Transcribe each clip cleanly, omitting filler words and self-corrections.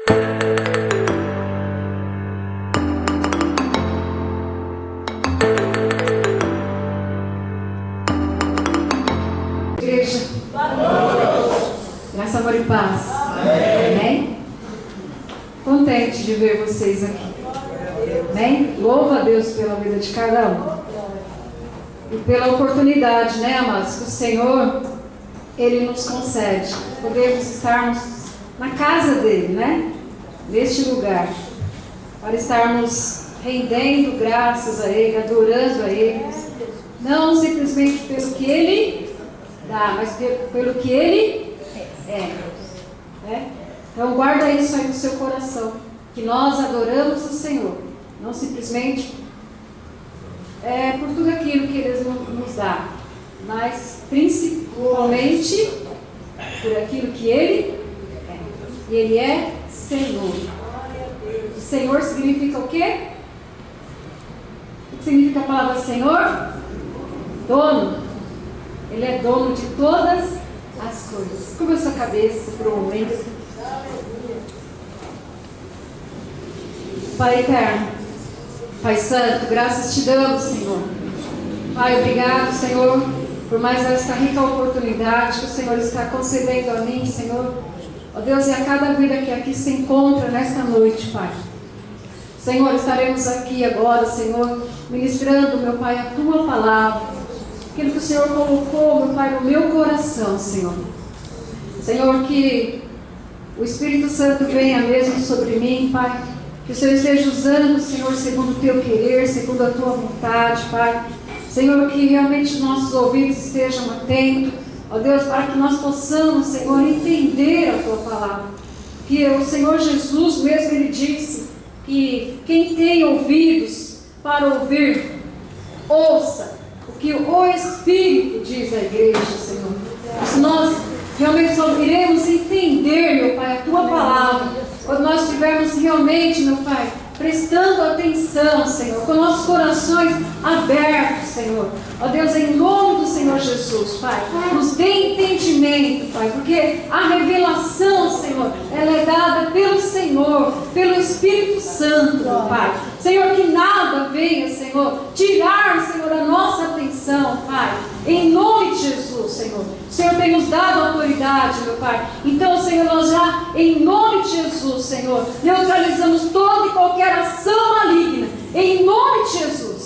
Igreja, graça, amor e paz. Amém? Contente de ver vocês aqui. Amém? Louva a Deus pela vida de cada um. E pela oportunidade, né, amados, que o Senhor, Ele nos concede. Podemos estarmos na casa dEle, né? Neste lugar. Para estarmos rendendo graças a Ele, adorando a Ele. Não simplesmente pelo que Ele dá, mas pelo que Ele é. Né? Então guarda isso aí no seu coração. Que nós adoramos o Senhor. Não simplesmente por tudo aquilo que Ele nos dá. Mas principalmente por aquilo que Ele é. E Ele é Senhor. O Senhor significa o quê? O que significa a palavra Senhor? Dono. Ele é dono de todas as coisas. Curva a sua cabeça por um momento. Pai eterno, Pai santo, graças te damos, Senhor. Pai, obrigado, Senhor, por mais esta rica oportunidade que o Senhor está concedendo a mim, Senhor. Ó Deus, e a cada vida que aqui se encontra nesta noite, Pai. Senhor, estaremos aqui agora, Senhor, ministrando, meu Pai, a Tua palavra. Aquilo que o Senhor colocou, meu Pai, no meu coração, Senhor. Senhor, que o Espírito Santo venha mesmo sobre mim, Pai. Que o Senhor esteja usando, Senhor, segundo o Teu querer, segundo a Tua vontade, Pai. Senhor, que realmente nossos ouvidos estejam atentos, ó Deus, para que nós possamos, Senhor, entender a Tua palavra. Que o Senhor Jesus mesmo, Ele disse que quem tem ouvidos para ouvir, ouça o que o Espírito diz à igreja, Senhor. Se nós realmente só iremos entender, meu Pai, a Tua palavra, quando nós estivermos realmente, meu Pai, prestando atenção, Senhor, com nossos corações abertos, Senhor. Ó Deus, em nome do Senhor Jesus, Pai, nos dê entendimento, Pai, porque a revelação, Senhor, ela é dada pelo Senhor, pelo Espírito Santo, meu Pai. Senhor, que nada venha, Senhor, tirar, Senhor, a nossa atenção, Pai, em nome de Jesus, Senhor. O Senhor tem nos dado autoridade, meu Pai. Então, Senhor, nós já, em nome de Jesus, Senhor, neutralizamos toda e qualquer ação maligna, em nome de Jesus.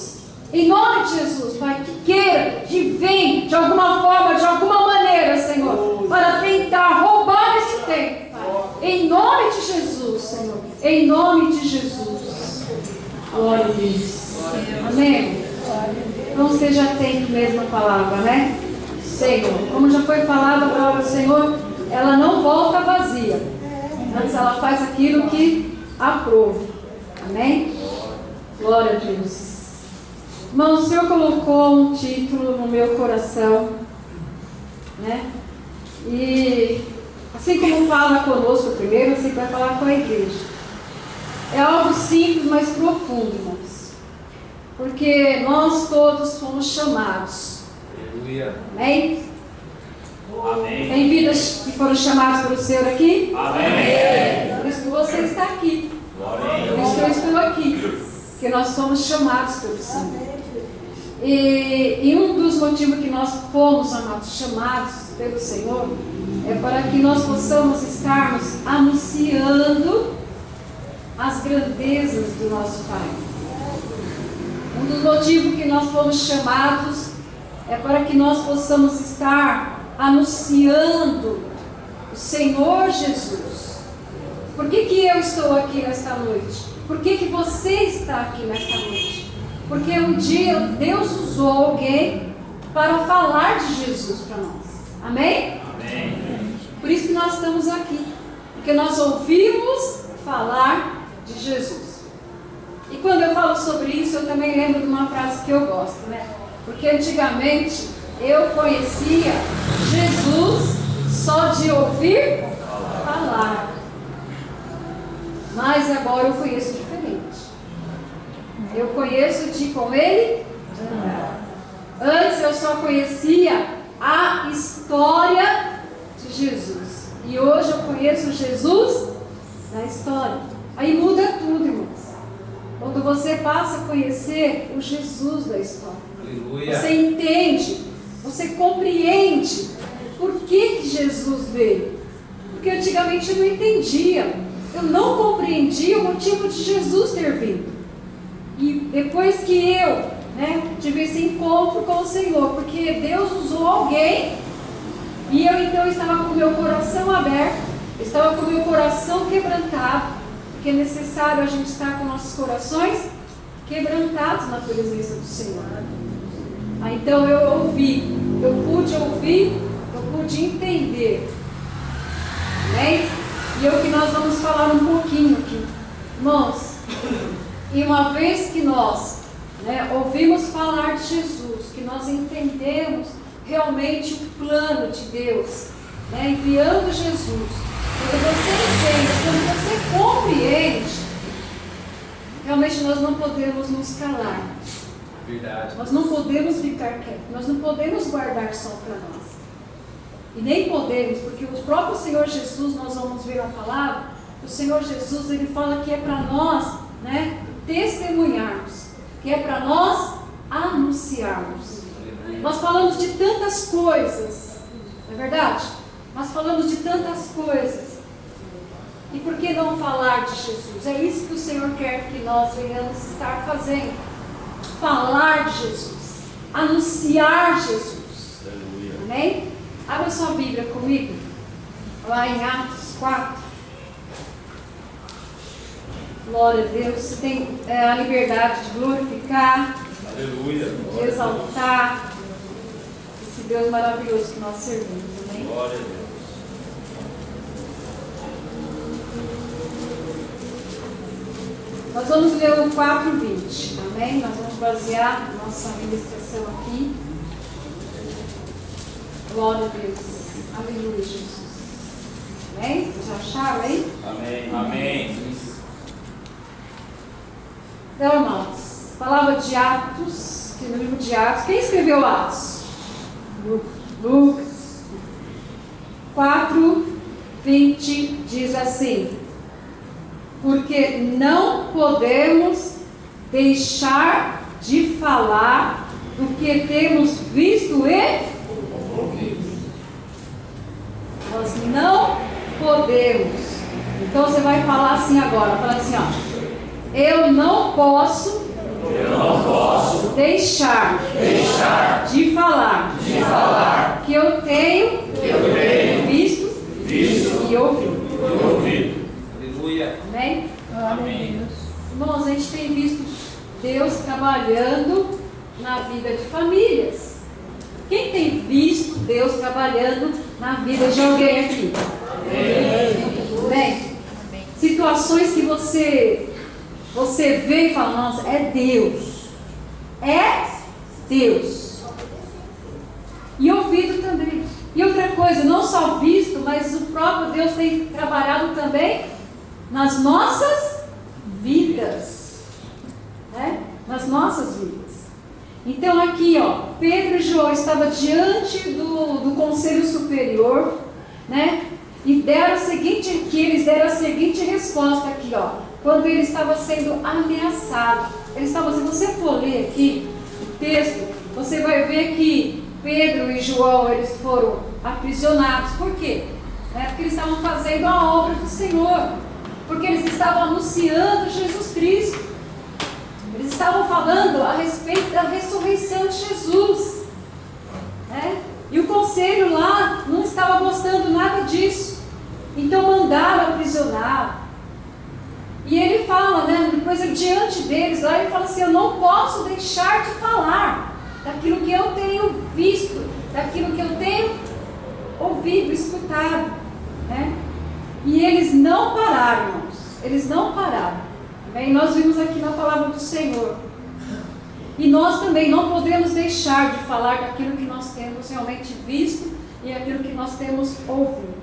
Em nome de Jesus, Pai, que queira, que venha, de alguma forma, de alguma maneira, Senhor, para tentar roubar esse tempo, Pai. Em nome de Jesus, Senhor. Em nome de Jesus. Glória a Deus. Amém? Não esteja atento mesmo à palavra, né? Senhor, como já foi falado, a palavra do Senhor, ela não volta vazia. Antes ela faz aquilo que aprova. Amém? Glória a Deus. Irmãos, o Senhor colocou um título no meu coração, né? E assim como fala conosco primeiro, assim vai falar com a igreja. É algo simples, mas profundo, irmãos. Porque nós todos fomos chamados. Aleluia. Amém? Amém. Tem vidas que foram chamadas pelo Senhor aqui? Amém. Por isso que você está aqui. Glória. Por isso que eu estou aqui. Porque nós somos chamados pelo Senhor. E um dos motivos que nós fomos, amados, chamados pelo Senhor é para que nós possamos estarmos anunciando as grandezas do nosso Pai. Um dos motivos que nós fomos chamados é para que nós possamos estar anunciando o Senhor Jesus. Por que eu estou aqui nesta noite? Por que você está aqui nesta noite? Porque um dia Deus usou alguém para falar de Jesus para nós. Amém? Amém. Por isso que nós estamos aqui. Porque nós ouvimos falar de Jesus. E quando eu falo sobre isso, eu também lembro de uma frase que eu gosto, né? Porque antigamente eu conhecia Jesus só de ouvir falar. Mas agora eu conheço diferente. Eu conheço de com Ele andar. Antes eu só conhecia a história de Jesus. E hoje eu conheço Jesus da história. Aí muda tudo, irmãos. Quando você passa a conhecer o Jesus da história. Aleluia. Você entende, você compreende por que Jesus veio. Porque antigamente eu não entendia. Eu não compreendia o motivo de Jesus ter vindo. E depois que eu tive esse encontro com o Senhor, porque Deus usou alguém, e eu então estava com o meu coração aberto, estava com o meu coração quebrantado, porque é necessário a gente estar com nossos corações quebrantados na presença do Senhor. Então eu pude ouvir, eu pude entender. Amém? E é o que nós vamos falar um pouquinho aqui. Irmãos, e uma vez que nós ouvimos falar de Jesus, que nós entendemos realmente o plano de Deus, enviando Jesus, quando você entende, quando você compreende, realmente nós não podemos nos calar. Verdade. Nós não podemos ficar quietos, nós não podemos guardar só para nós. E nem podemos, porque o próprio Senhor Jesus, nós vamos ver na palavra, o Senhor Jesus, ele fala que é para nós, testemunharmos, que é para nós anunciarmos. Nós falamos de tantas coisas, não é verdade? Nós falamos de tantas coisas. E por que não falar de Jesus? É isso que o Senhor quer que nós venhamos estar fazendo. Falar de Jesus, anunciar Jesus. Amém? Abra sua Bíblia comigo, lá em Atos 4. Glória a Deus. Você tem a liberdade de glorificar, Aleluia. de exaltar esse Deus maravilhoso que nós servimos. Amém? Glória a Deus. Nós vamos ler o 4:20. Amém? Nós vamos basear nossa ministração aqui. Glória a Deus. Aleluia, Jesus. Amém? Vocês já acharam aí? Amém. Amém. Então, irmãos, palavra de Atos, que no livro de Atos. Quem escreveu Atos? Lucas. 4:20 diz assim: porque não podemos deixar de falar do que temos visto e ouvido. Nós não podemos. Então você vai falar assim agora, fala assim, ó. Eu não posso deixar de falar que eu tenho visto e ouvido. Aleluia. Amém? Amém. Irmãos, a gente tem visto Deus trabalhando na vida de famílias. Quem tem visto Deus trabalhando na vida de alguém aqui? Amém? Situações que você vê e fala, nossa, é Deus. É Deus. E ouvido também. E outra coisa, não só visto, mas o próprio Deus tem trabalhado também nas nossas vidas. Nas nossas vidas. Então aqui, ó, Pedro e João estavam diante do conselho superior, e eles deram a seguinte resposta aqui, ó, quando ele estava sendo ameaçado. Eles estavam, se você for ler aqui o texto, você vai ver que Pedro e João, eles foram aprisionados. Por quê? Porque eles estavam fazendo a obra do Senhor, porque eles estavam anunciando Jesus Cristo. Eles estavam falando a respeito da ressurreição de Jesus. E o conselho lá não estava gostando nada disso. Então mandaram aprisionar. E ele fala, depois diante deles, lá ele fala assim, eu não posso deixar de falar daquilo que eu tenho visto, daquilo que eu tenho ouvido, escutado. E eles não pararam, irmãos. Eles não pararam. Amém? Nós vimos aqui na palavra do Senhor. E nós também não podemos deixar de falar daquilo que nós temos realmente visto e aquilo que nós temos ouvido.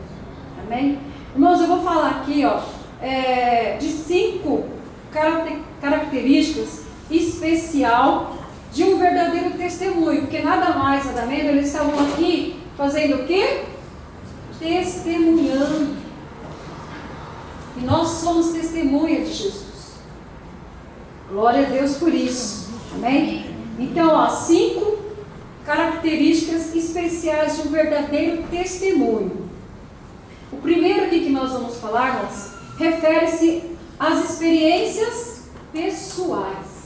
Amém? Irmãos, eu vou falar aqui, ó, de 5 características especial de um verdadeiro testemunho. Porque nada mais, nada menos, eles estavam aqui fazendo o quê? Testemunhando. E nós somos testemunha de Jesus. Glória a Deus por isso. Amém? Então, ó, 5 características especiais de um verdadeiro testemunho. O primeiro aqui que nós vamos falar, irmãos, refere-se às experiências pessoais.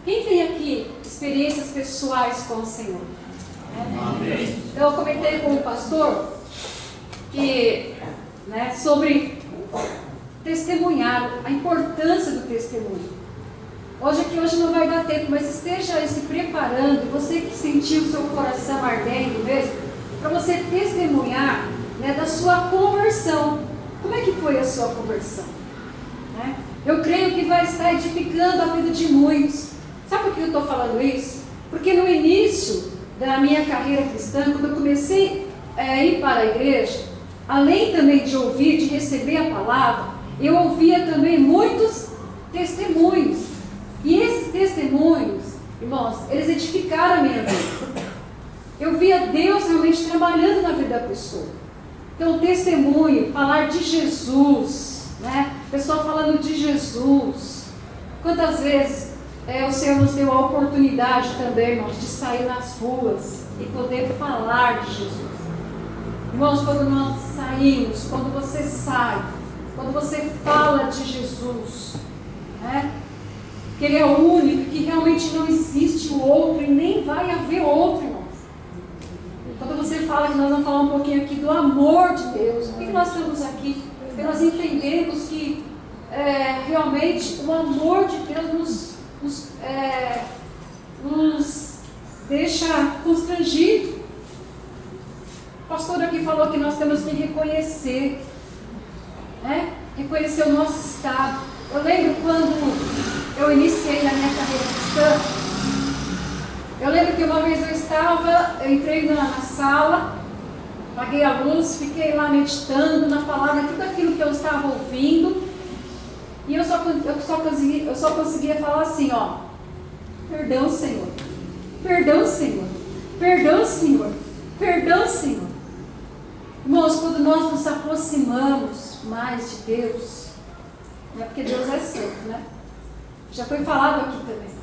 Quem tem aqui experiências pessoais com o Senhor? Amém. Então, eu comentei com o pastor que, sobre testemunhar, a importância do testemunho. Hoje não vai dar tempo, mas esteja se preparando, você que sentiu o seu coração ardendo mesmo, para você testemunhar, da sua conversão. Como é que foi a sua conversão? Eu creio que vai estar edificando a vida de muitos. Sabe por que eu estou falando isso? Porque no início da minha carreira cristã, quando eu comecei a ir para a igreja, além também de ouvir, de receber a palavra, eu ouvia também muitos testemunhos. E esses testemunhos, irmãos, eles edificaram a minha vida. Eu via Deus realmente trabalhando na vida da pessoa. Então, o testemunho, falar de Jesus, pessoal falando de Jesus. Quantas vezes o Senhor nos deu a oportunidade também, irmãos, de sair nas ruas e poder falar de Jesus. Irmãos, quando nós saímos, quando você sai, quando você fala de Jesus, que Ele é o único, que realmente não existe o outro e nem vai haver outro, irmãos. Quando você fala, que nós vamos falar um pouquinho aqui do amor de Deus, por que nós estamos aqui? Porque nós entendemos que realmente o amor de Deus nos deixa constrangido. O pastor aqui falou que nós temos que reconhecer, reconhecer o nosso estado. Eu lembro quando eu iniciei na minha carreira cristã, eu lembro que uma vez eu entrei na sala, apaguei a luz, fiquei lá meditando na palavra, tudo aquilo que eu estava ouvindo, e eu só conseguia falar assim, perdão, Senhor, perdão, Senhor, perdão, Senhor, perdão, Senhor. Irmãos, quando nós nos aproximamos mais de Deus, porque Deus é santo, já foi falado aqui também.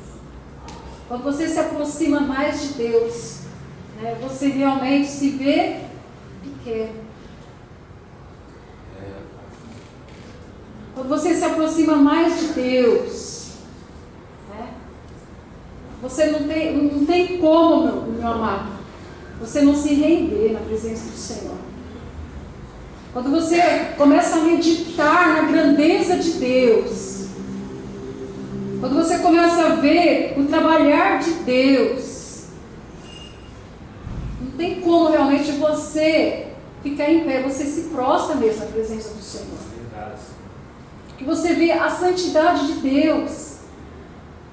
Quando você se aproxima mais de Deus, você realmente se vê pequeno. Quando você se aproxima mais de Deus, você não tem como, meu amado, você não se render na presença do Senhor. Quando você começa a meditar na grandeza de Deus, quando você começa a ver o trabalhar de Deus, não tem como realmente você ficar em pé, você se prostra mesmo na presença do Senhor. Que você vê a santidade de Deus,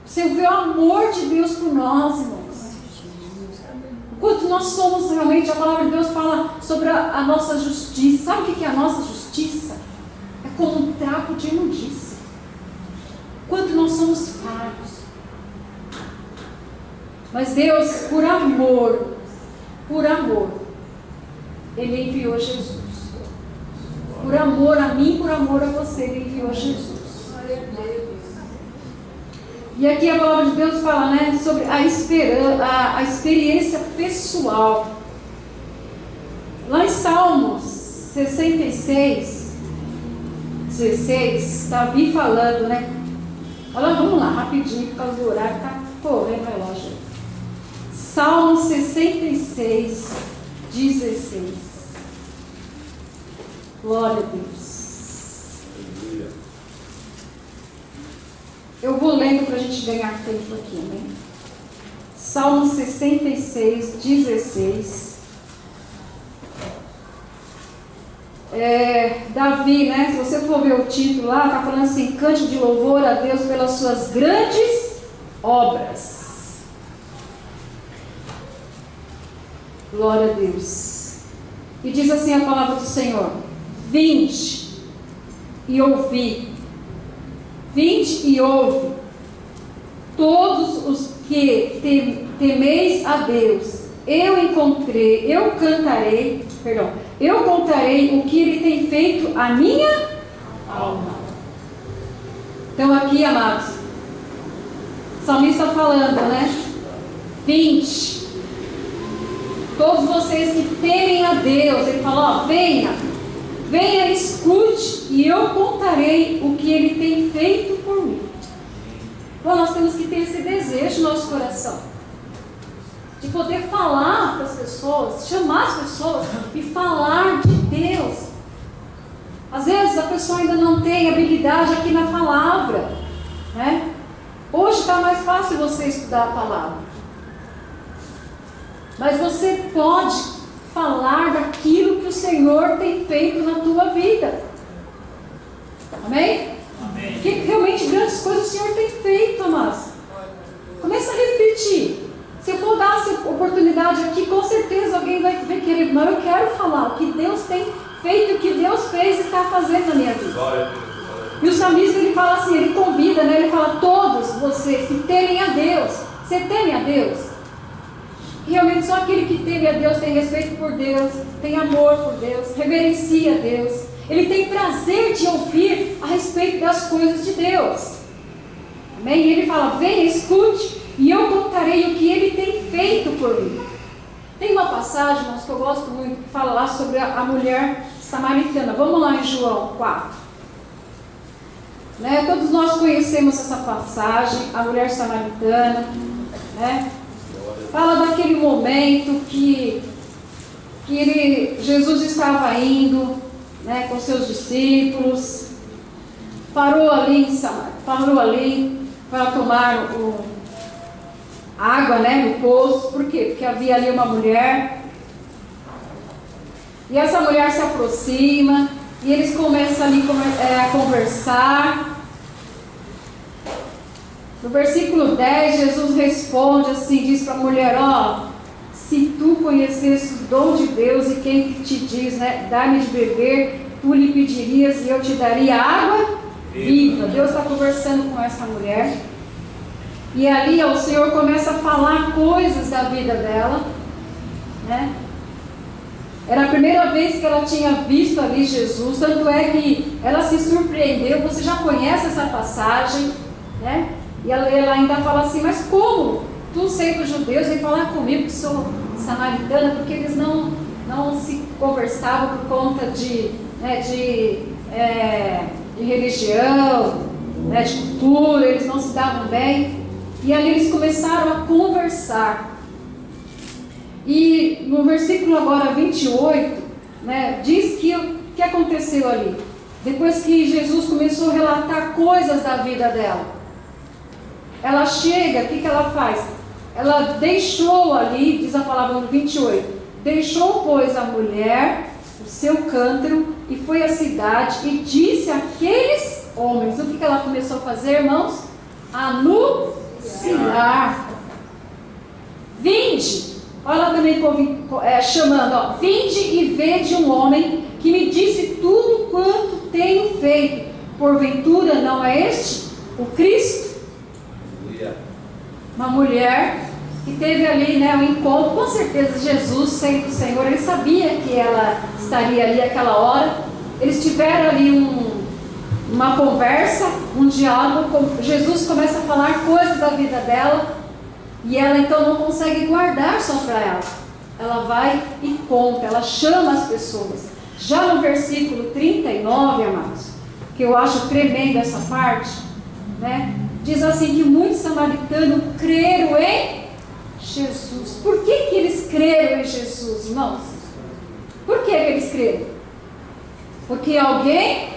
você vê o amor de Deus por nós, irmãos. Quanto nós somos realmente, a palavra de Deus fala sobre a nossa justiça. Sabe o que é a nossa justiça? É como um trapo de imundícia. Quanto nós somos falhos. Mas Deus, por amor, Ele enviou Jesus. Por amor a mim, por amor a você, Ele enviou Jesus. E aqui a palavra de Deus fala, sobre a experiência pessoal. Lá em Salmos 66, 16, Davi falando, Olha, vamos lá, rapidinho, por causa do horário, está correndo o relógio. Salmos 66, 16. Glória a Deus. Eu vou lendo para a gente ganhar tempo aqui, Salmo 66, 16. Davi, se você for ver o título lá, está falando assim: cante de louvor a Deus pelas suas grandes obras. Glória a Deus. E diz assim a palavra do Senhor: vinde e ouvi. Vinde e ouve, todos os que temeis a Deus. Eu contarei o que Ele tem feito à minha alma. Então aqui, amados, o salmista falando, né? Vinde, todos vocês que temem a Deus, ele fala, ó, venha, escute, e eu contarei o que ele tem feito por mim. Então nós temos que ter esse desejo no nosso coração, de poder falar para as pessoas, chamar as pessoas e falar de Deus. Às vezes a pessoa ainda não tem habilidade aqui na palavra, né? Hoje está mais fácil você estudar a palavra, mas você pode falar daquilo que o Senhor tem feito na tua vida. Amém? Amém. Que realmente grandes coisas o Senhor tem feito, amados. Começa a repetir. Se eu for dar essa oportunidade aqui, com certeza alguém vai querer, mas eu quero falar o que Deus tem feito, o que Deus fez e está fazendo na minha vida. E o salmista, ele fala assim, ele convida, né? Ele fala, todos vocês que temem a Deus. Você teme a Deus? Realmente só aquele que teme a Deus tem respeito por Deus, tem amor por Deus, reverencia a Deus. Ele tem prazer de ouvir a respeito das coisas de Deus. Amém? E ele fala, venha, escute, e eu contarei o que ele tem feito por mim. Tem uma passagem, irmãos, que eu gosto muito, que fala lá sobre a mulher samaritana. Vamos lá em João 4. Né? Todos nós conhecemos essa passagem, a mulher samaritana, né? Fala daquele momento que Jesus estava indo, né, com seus discípulos, parou ali para tomar água, né, no poço. Por quê? Porque havia ali uma mulher, e essa mulher se aproxima, e eles começam ali a conversar. No versículo 10, Jesus responde assim, diz para a mulher, ó, se tu conhecesse o dom de Deus e quem te diz, né, dá-me de beber, tu lhe pedirias e eu te daria água viva. Deus está conversando com essa mulher. E ali o Senhor começa a falar coisas da vida dela, né? Era a primeira vez que ela tinha visto ali Jesus, tanto é que ela se surpreendeu. Você já conhece essa passagem, né? E ela ainda fala assim, mas como? Tu sendo judeus, vem falar comigo que sou samaritana, porque eles não se conversavam por conta de religião, né, de cultura, eles não se davam bem. E ali eles começaram a conversar. E no versículo agora 28, né, diz que o que aconteceu ali? Depois que Jesus começou a relatar coisas da vida dela, ela chega, o que ela faz? Ela deixou ali, diz a palavra no 28, deixou, pois, a mulher o seu cântaro e foi à cidade e disse àqueles homens. O que ela começou a fazer, irmãos? Anunciar. Vinde. Olha ela também chamando, ó, vinde e vede um homem que me disse tudo quanto tenho feito. Porventura não é este o Cristo? Uma mulher que teve ali, né, um encontro, com certeza Jesus, sendo o Senhor, ele sabia que ela estaria ali aquela hora. Eles tiveram ali uma conversa, um diálogo. Jesus começa a falar coisas da vida dela, e ela então não consegue guardar só para ela. Ela vai e conta, ela chama as pessoas. Já no versículo 39, amados, que eu acho tremendo essa parte, né? Diz assim que muitos samaritanos creram em Jesus. Por que eles creram em Jesus, irmãos? Por que eles creram? Porque alguém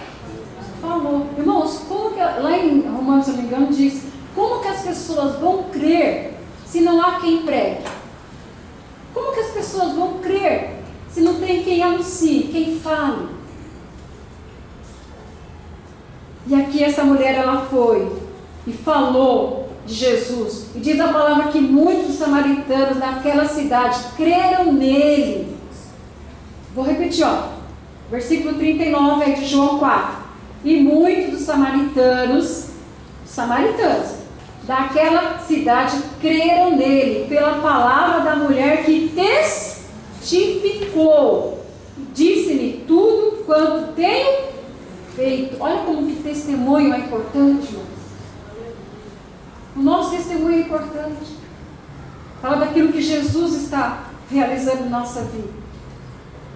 falou. Irmãos, como que, lá em Romanos, se não me engano, diz, como que as pessoas vão crer se não há quem pregue? Como que as pessoas vão crer se não tem quem anuncie, quem fale? E aqui essa mulher, ela foi e falou de Jesus. E diz a palavra que muitos samaritanos naquela cidade creram nele. Vou repetir, ó. Versículo 39 aí de João 4. E muitos dos samaritanos daquela cidade creram nele pela palavra da mulher que testificou. Disse-me tudo quanto tenho feito. Olha como que testemunho é importante, irmãos. O nosso testemunho é importante. Fala daquilo que Jesus está realizando na nossa vida.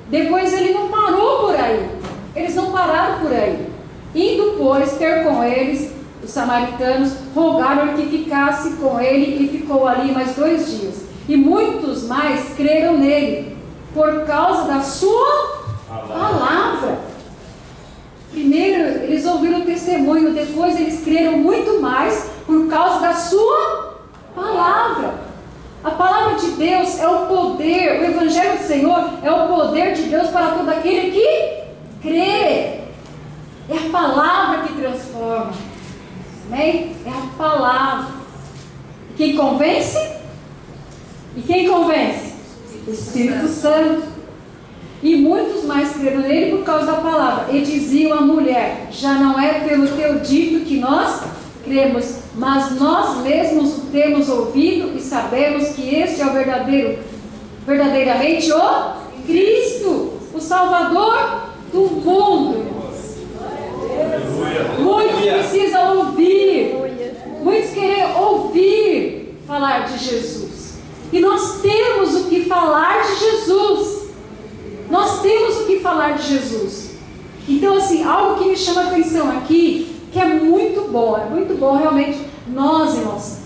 Depois ele não parou por aí. Eles não pararam por aí. Indo, pois, ter com eles, os samaritanos, rogaram que ficasse com ele, e ficou ali mais 2 dias. E muitos mais creram nele, por causa da sua palavra. Primeiro eles ouviram o testemunho, depois eles creram muito mais, por causa da sua palavra. A palavra de Deus é o poder, o Evangelho do Senhor é o poder de Deus para todo aquele que crê. É a palavra que transforma. Amém? É a palavra. Quem convence? E quem convence? O Espírito Santo. E muitos mais creram nele por causa da palavra. E diziam à mulher: já não é pelo teu dito que nós cremos, mas nós mesmos o temos ouvido e sabemos que este é o verdadeiramente o Cristo, o Salvador do mundo. Muitos precisam ouvir, muitos querem ouvir falar de Jesus. E nós temos o que falar de Jesus. Nós temos o que falar de Jesus. Então, assim, algo que me chama a atenção aqui, que é muito bom realmente nós, irmãos,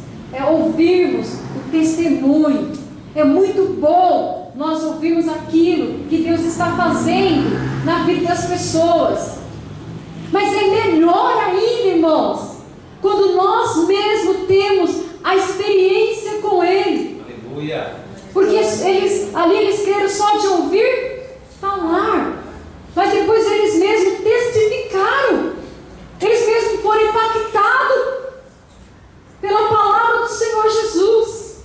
ouvirmos o testemunho. É muito bom nós ouvirmos aquilo que Deus está fazendo na vida das pessoas. Mas é melhor ainda, irmãos, quando nós mesmos temos a experiência com Ele. Aleluia. Porque eles creram só de ouvir falar, mas depois eles mesmos testificaram. Eles mesmos foram impactados pela palavra do Senhor Jesus.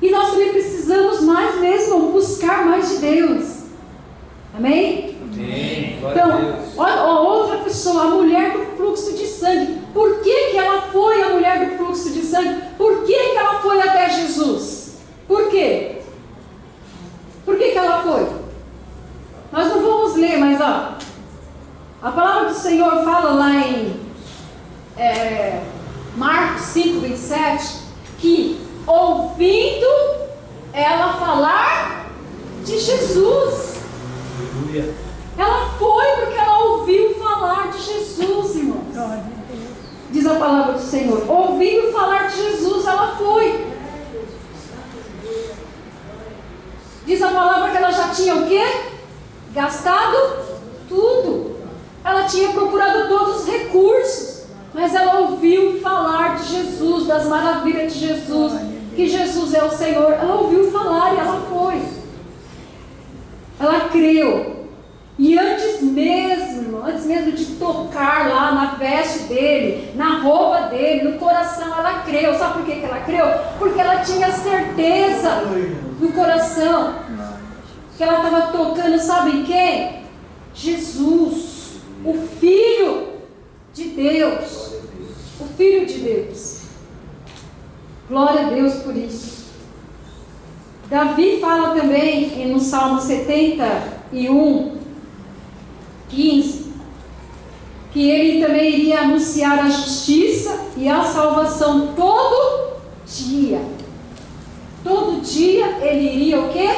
E nós também precisamos mais mesmo buscar mais de Deus. Amém? Amém. Então, olha, outra pessoa, a mulher do fluxo de sangue. Por que ela foi a mulher do fluxo de sangue? Por que ela foi até Jesus? Por quê? Por que ela foi? Nós não vamos ler, mas ó, a palavra do Senhor fala lá em Marcos 5, 27, que ouvindo ela falar de Jesus. Aleluia. Ela foi porque ela ouviu falar de Jesus, irmãos. Diz a palavra do Senhor. Ouvindo falar de Jesus, ela foi. Diz a palavra que ela já tinha o quê? Gastado tudo. Ela tinha procurado todos os recursos. Mas ela ouviu falar de Jesus, das maravilhas de Jesus, que Jesus é o Senhor. Ela ouviu falar e ela foi. Ela creu. E antes mesmo de tocar lá na veste dele, na roupa dele, no coração, ela creu. Sabe por que ela creu? Porque ela tinha certeza no coração que ela estava tocando, sabe quem? Jesus, o Filho de Deus. O Filho de Deus. Glória a Deus por isso. Davi fala também no Salmo 71, 15, que ele também iria anunciar a justiça e a salvação todo dia. Todo dia ele iria o quê?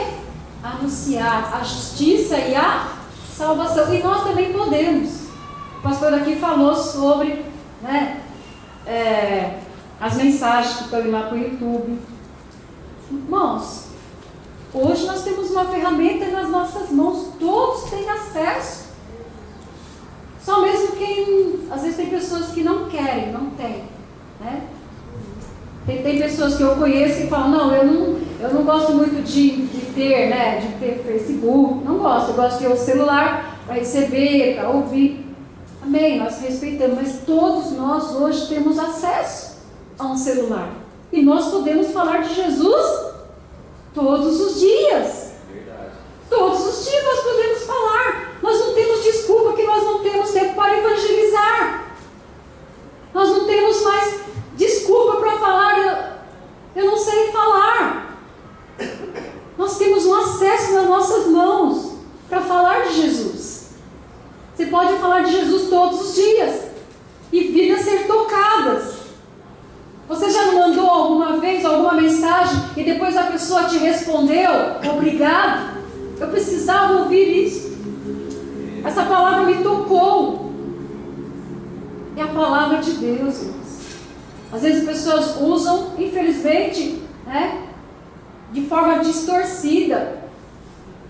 Anunciar a justiça e a salvação. E nós também podemos. O pastor aqui falou sobre, né, as mensagens que estão indo lá para o YouTube. Irmãos, hoje nós temos uma ferramenta nas nossas mãos. Todos têm acesso. Só mesmo quem... Às vezes tem pessoas que não querem, não têm, né? Tem pessoas que eu conheço que falam: não, eu não gosto muito de ter Facebook. Não gosto, eu gosto de ter o celular para receber, para ouvir. Amém, nós respeitamos, mas todos nós hoje temos acesso a um celular. E nós podemos falar de Jesus todos os dias. Verdade. Todos os dias nós podemos falar. Nós não temos desculpa que nós não temos tempo para evangelizar. Nós não temos mais desculpa para falar, eu não sei falar. Nós temos um acesso nas nossas mãos para falar de Jesus. Você pode falar de Jesus todos os dias e vidas ser tocadas. Você já não mandou alguma vez alguma mensagem e depois a pessoa te respondeu, obrigado? Eu precisava ouvir isso. Essa palavra me tocou. É a palavra de Deus, irmãos. Às vezes as pessoas usam, infelizmente, né, de forma distorcida.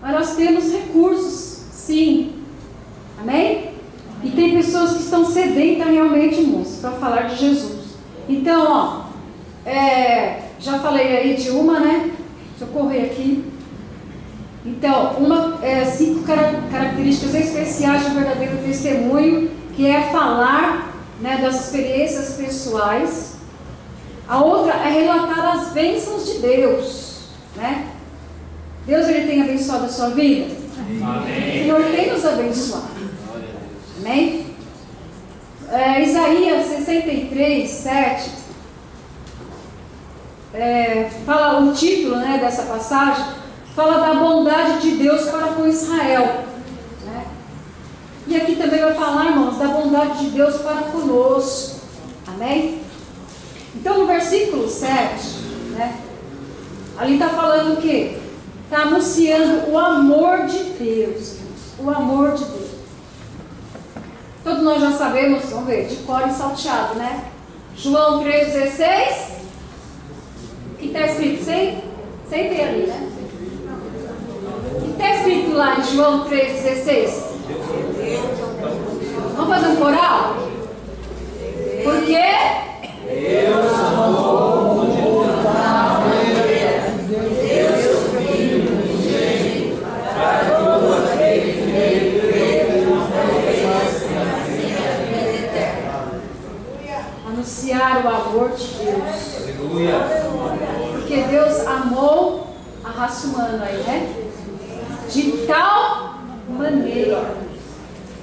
Mas nós temos recursos, sim. Amém? E tem pessoas que estão sedentas realmente, irmãos, para falar de Jesus. Então, já falei aí de uma, né? Deixa eu correr aqui. Então, 5 características especiais de um verdadeiro testemunho, que é falar, né, das experiências pessoais. A outra é relatar as bênçãos de Deus, né? Deus, Ele tem abençoado a sua vida? Amém. O Senhor tem nos abençoado. Amém? Isaías 63, 7, fala o título, né, dessa passagem, fala da bondade de Deus para com Israel, né? E aqui também vai falar, irmãos, da bondade de Deus para conosco. Amém? Então no versículo 7, né, ali está falando o quê? Está anunciando o amor de Deus, o amor de Deus. Todos nós já sabemos, vamos ver, de cor e salteado, né? João 3,16. O que está escrito? Sempre ali, né? O que está escrito lá em João 3,16? Vamos fazer um coral? Porque Deus amou o mundo Deus Filho unigênito, para todo aquele que nele crê não pereça, anunciar o amor de Deus. Aleluia. Porque Deus amou a raça humana aí, né? De tal maneira.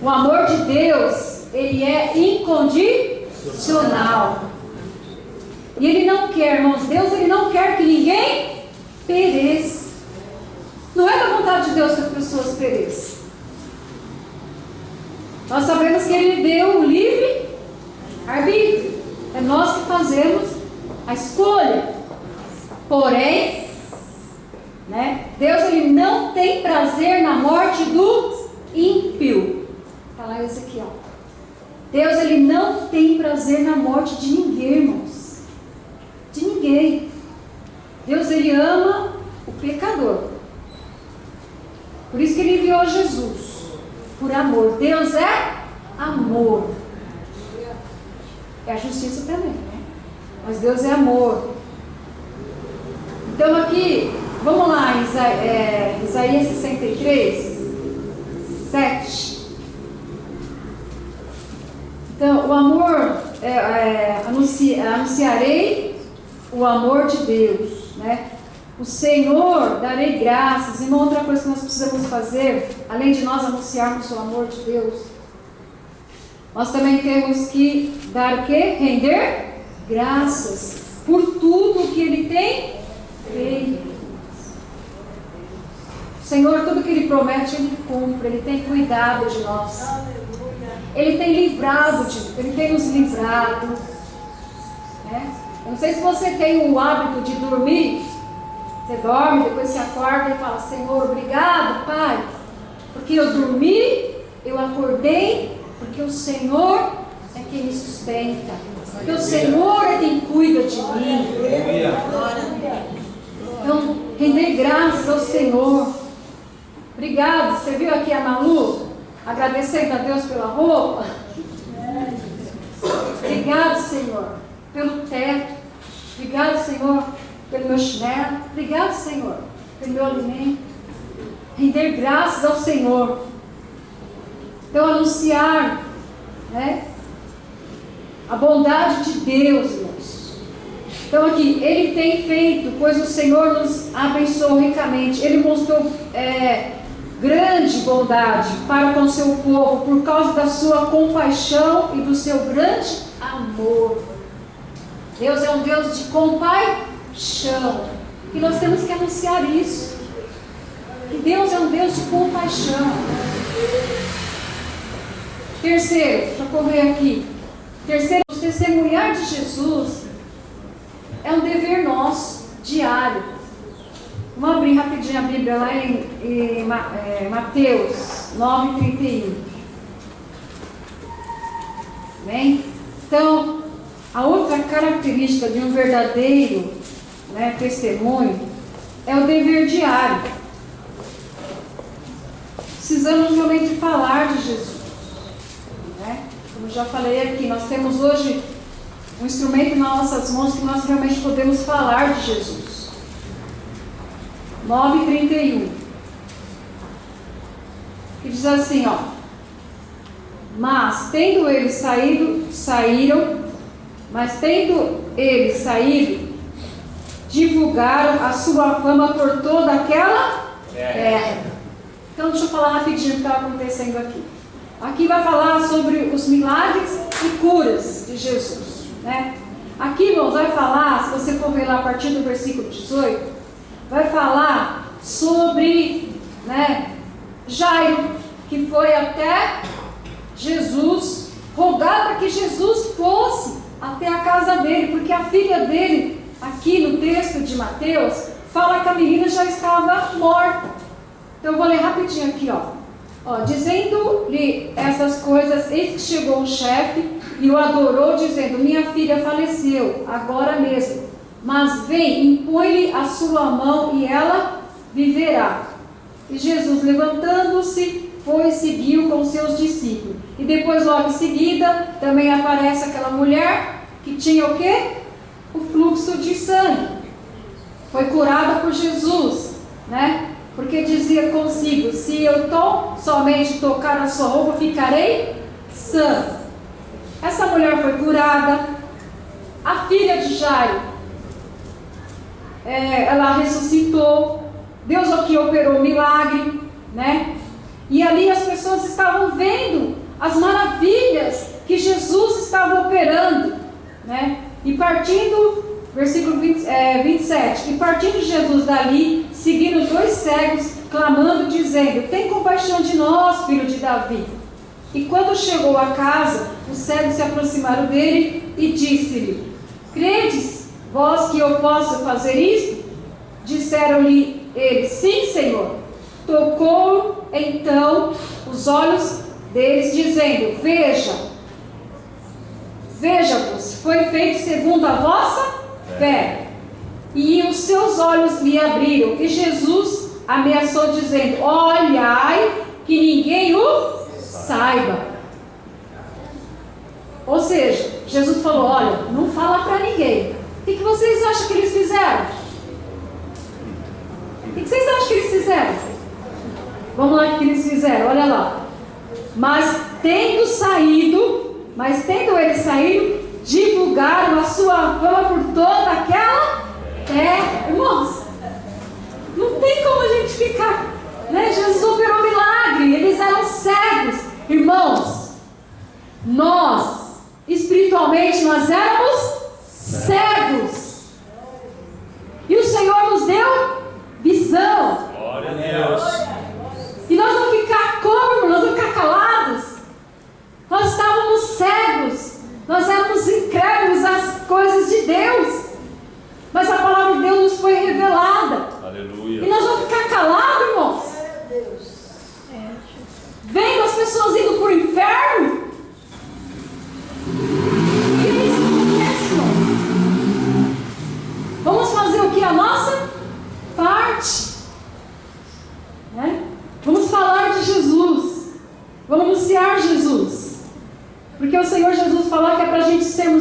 O amor de Deus, ele é incondicional. E ele não quer, irmãos, Deus, ele não quer que ninguém pereça. Não é da vontade de Deus que as pessoas pereçam. Nós sabemos que ele deu o livre arbítrio. É nós que fazemos a escolha. Porém, né, Deus, ele não tem prazer na morte do ímpio. Está lá em Ezequiel. Deus, ele não tem prazer na morte de ninguém, irmãos. De ninguém. Deus, ele ama o pecador. Por isso que ele enviou Jesus. Por amor. Deus é amor. É a justiça também, né? Mas Deus é amor. Então aqui, vamos lá, Isaías 63, 7. Então, o amor, anunciarei o amor de Deus, né? O Senhor, darei graças. E uma outra coisa que nós precisamos fazer, além de nós anunciarmos o amor de Deus, nós também temos que dar o quê? Render graças por tudo que Ele tem feito. O Senhor, tudo que Ele promete, Ele cumpre. Ele tem cuidado de nós. Ele tem Ele tem nos livrado. Né? Eu não sei se você tem o hábito de dormir. Você dorme, depois você acorda e fala: Senhor, obrigado, Pai, porque eu dormi, eu acordei, porque o Senhor é quem me sustenta, porque o Senhor é quem cuida de mim. Então, render graças ao Senhor. Obrigado. Você viu aqui a Malu agradecendo a Deus pela roupa? Obrigado, Senhor, pelo teto. Obrigado, Senhor, pelo meu chinelo. Obrigado, Senhor, pelo meu alimento. Render graças ao Senhor. Então, anunciar, né, a bondade de Deus, irmãos. Então aqui, Ele tem feito, pois o Senhor nos abençoou ricamente. Ele mostrou grande bondade para com o seu povo, por causa da sua compaixão e do seu grande amor. Deus é um Deus de compaixão. E nós temos que anunciar isso. Que Deus é um Deus de compaixão. Terceiro, deixa eu correr aqui. Terceiro, testemunhar de Jesus é um dever nosso, diário. Vamos abrir rapidinho a Bíblia lá em Mateus 9:31. Bem? Então, a outra característica de um verdadeiro, testemunho é o dever diário. Precisamos realmente falar de Jesus. Como já falei aqui, nós temos hoje um instrumento nas nossas mãos que nós realmente podemos falar de Jesus. 9:31. Que diz assim, Mas tendo eles saído, divulgaram a sua fama por toda aquela terra. Então deixa eu falar rapidinho o que estava acontecendo aqui. Aqui vai falar sobre os milagres e curas de Jesus, Aqui, irmãos, vai falar, se você for ver lá a partir do versículo 18, vai falar sobre, Jairo, que foi até Jesus, rogar para que Jesus fosse até a casa dele, porque a filha dele, aqui no texto de Mateus, fala que a menina já estava morta. Então eu vou ler rapidinho aqui, dizendo-lhe essas coisas, eis que chegou um chefe e o adorou, dizendo: minha filha faleceu agora mesmo, mas vem, impõe-lhe a sua mão e ela viverá. E Jesus, levantando-se, foi e seguiu com seus discípulos. E depois, logo em seguida, também aparece aquela mulher que tinha o quê? O fluxo de sangue. Foi curada por Jesus, Porque dizia consigo: se eu somente tocar a sua roupa, ficarei sã. Essa mulher foi curada. A filha de Jairo, ela ressuscitou. Deus aqui operou um milagre, E ali as pessoas estavam vendo as maravilhas que Jesus estava operando, E partindo, versículo 27, e partindo Jesus dali, seguiram 2 cegos, clamando, dizendo: tem compaixão de nós, filho de Davi. E quando chegou a casa, os cegos se aproximaram dele e disse-lhe: credes vós que eu possa fazer isto? Disseram-lhe eles: sim, Senhor. Tocou então os olhos deles, dizendo: veja-vos, foi feito segundo a vossa fé. E os seus olhos lhe abriram. E Jesus ameaçou, dizendo: olhai que ninguém o saiba. Ou seja, Jesus falou: olha, não fala para ninguém. O que vocês acham que eles fizeram? O que vocês acham que eles fizeram? Vamos lá, o que eles fizeram, olha lá. Mas tendo eles saído, divulgaram a sua fama por toda aquela terra. Irmãos, não tem como a gente ficar, Jesus operou milagre, eles eram cegos. Irmãos, nós, espiritualmente, nós éramos cegos. E o Senhor nos deu visão. Glória a Deus. E nós vamos ficar como? Nós vamos ficar calados? Nós estávamos cegos. Nós éramos incrédulos às coisas de Deus. Mas a palavra de Deus nos foi revelada. Aleluia. E nós vamos ficar calados, irmãos? Vendo as pessoas indo para o inferno? E é isso que acontece, irmão. Vamos fazer o que? A nossa parte. Vamos falar de Jesus. Vamos anunciar Jesus. Porque o Senhor Jesus falou que é para a gente sermos